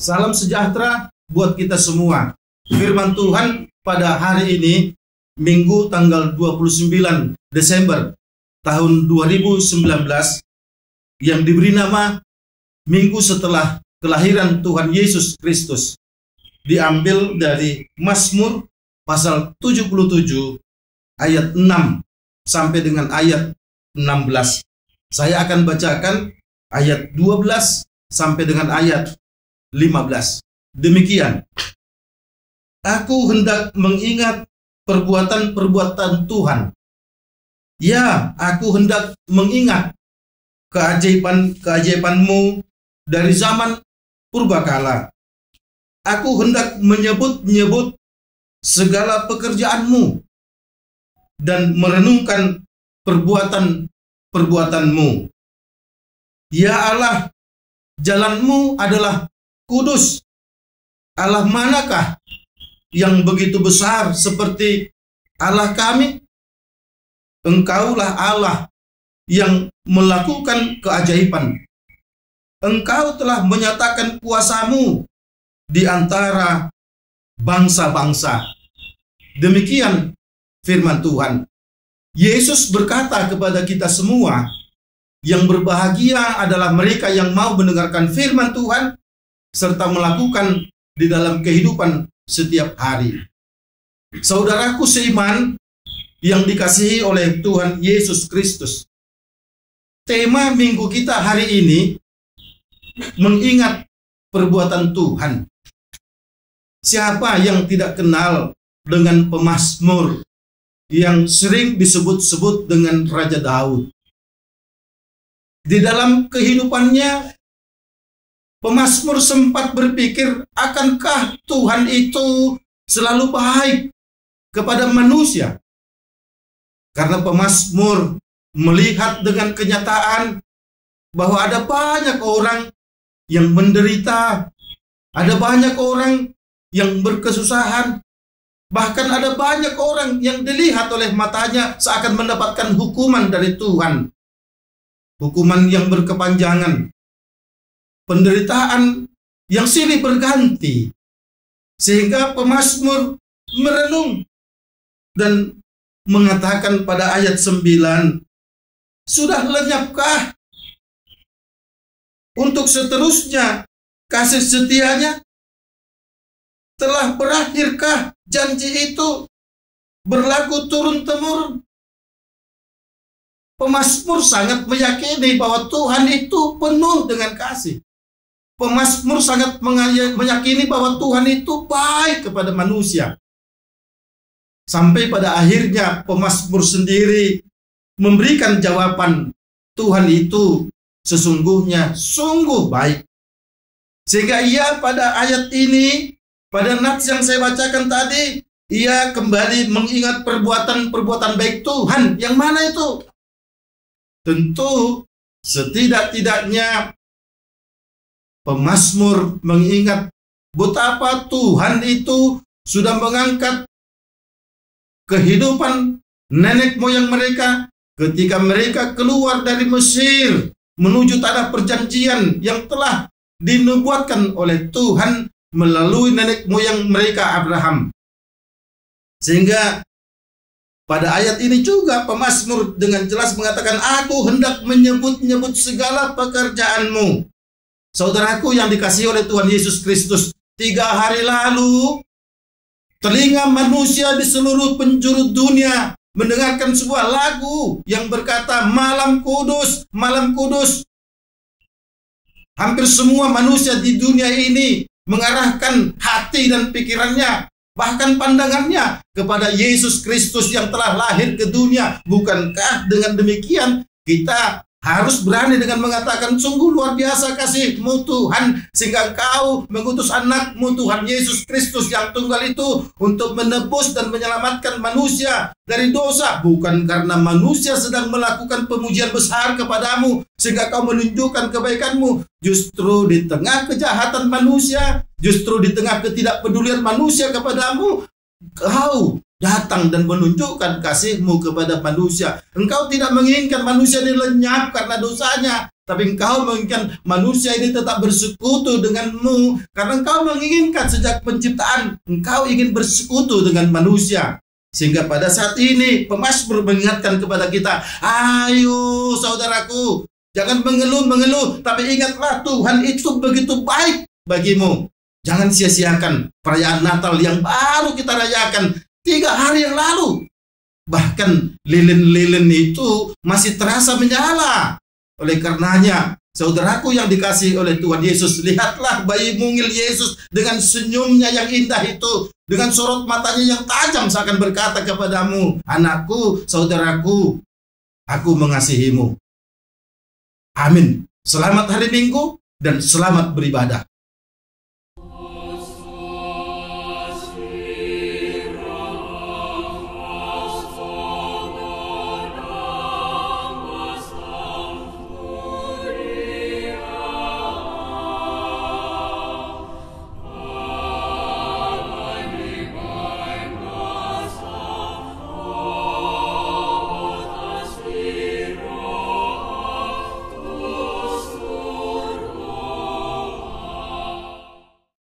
Salam sejahtera buat kita semua. Firman Tuhan pada hari ini, Minggu tanggal 29 Desember tahun 2019, yang diberi nama Minggu setelah kelahiran Tuhan Yesus Kristus, diambil dari Mazmur pasal 77 ayat 6 sampai dengan ayat 16. Saya akan bacakan ayat 12 sampai dengan ayat 15. Demikian. Aku hendak mengingat perbuatan-perbuatan Tuhan. Ya, aku hendak mengingat keajaiban-keajaiban-Mu dari zaman purbakala. Aku hendak menyebut-nyebut segala pekerjaan-Mu dan merenungkan perbuatan-perbuatan-Mu. Ya Allah, jalan-Mu adalah kudus. Allah manakah yang begitu besar seperti Allah kami? Engkaulah Allah yang melakukan keajaiban. Engkau telah menyatakan kuasa-Mu di antara bangsa-bangsa. Demikian firman Tuhan. Yesus berkata kepada kita semua, yang berbahagia adalah mereka yang mau mendengarkan firman Tuhan serta melakukan di dalam kehidupan setiap hari. Saudaraku seiman yang dikasihi oleh Tuhan Yesus Kristus, tema minggu kita hari ini mengingat perbuatan Tuhan. Siapa yang tidak kenal dengan pemazmur yang sering disebut-sebut dengan Raja Daud? Di dalam kehidupannya, pemazmur sempat berpikir, akankah Tuhan itu selalu baik kepada manusia? Karena pemazmur melihat dengan kenyataan bahwa ada banyak orang yang menderita, ada banyak orang yang berkesusahan, bahkan ada banyak orang yang dilihat oleh matanya seakan mendapatkan hukuman dari Tuhan. Hukuman yang berkepanjangan, penderitaan yang silih berganti, sehingga pemazmur merenung dan mengatakan pada ayat 9, sudah lenyapkah untuk seterusnya kasih setianya? Telah berakhirkah janji itu berlaku turun-temurun? Pemazmur sangat meyakini bahwa Tuhan itu penuh dengan kasih. Pemazmur sangat meyakini bahwa Tuhan itu baik kepada manusia. Sampai pada akhirnya pemazmur sendiri memberikan jawaban, Tuhan itu sesungguhnya sungguh baik. Sehingga ia pada ayat ini, pada nats yang saya bacakan tadi, ia kembali mengingat perbuatan-perbuatan baik Tuhan. Yang mana itu? Tentu setidak-tidaknya pemazmur mengingat betapa Tuhan itu sudah mengangkat kehidupan nenek moyang mereka ketika mereka keluar dari Mesir menuju tanah perjanjian yang telah dinubuatkan oleh Tuhan melalui nenek moyang mereka Abraham. Sehingga pada ayat ini juga pemazmur dengan jelas mengatakan, aku hendak menyebut-nyebut segala pekerjaan-Mu. Saudaraku yang dikasihi oleh Tuhan Yesus Kristus, 3 hari lalu telinga manusia di seluruh penjuru dunia mendengarkan sebuah lagu yang berkata, malam kudus, malam kudus. Hampir semua manusia di dunia ini mengarahkan hati dan pikirannya, bahkan pandangannya kepada Yesus Kristus yang telah lahir ke dunia. Bukankah dengan demikian kita harus berani dengan mengatakan, sungguh luar biasa kasih-Mu Tuhan, sehingga Engkau mengutus anak-Mu Tuhan Yesus Kristus yang tunggal itu untuk menebus dan menyelamatkan manusia dari dosa. Bukan karena manusia sedang melakukan pemujian besar kepadamu sehingga Kau menunjukkan kebaikan-Mu. Justru di tengah kejahatan manusia, justru di tengah ketidakpedulian manusia kepadamu, Kau datang dan menunjukkan kasih-Mu kepada manusia. Engkau tidak menginginkan manusia dilenyap karena dosanya, tapi engkau menginginkan manusia ini tetap bersekutu denganmu, karena engkau menginginkan sejak penciptaan, engkau ingin bersekutu dengan manusia. Sehingga pada saat ini pemazmur mengingatkan kepada kita, ayo saudaraku, jangan mengeluh-mengeluh, tapi ingatlah Tuhan itu begitu baik bagimu. Jangan sia-siakan perayaan Natal yang baru kita rayakan 3 hari yang lalu. Bahkan lilin-lilin itu masih terasa menyala. Oleh karenanya, saudaraku yang dikasihi oleh Tuhan Yesus, lihatlah bayi mungil Yesus dengan senyumnya yang indah itu, dengan sorot matanya yang tajam seakan berkata kepadamu, anakku, saudaraku, aku mengasihimu. Amin. Selamat hari Minggu dan selamat beribadah.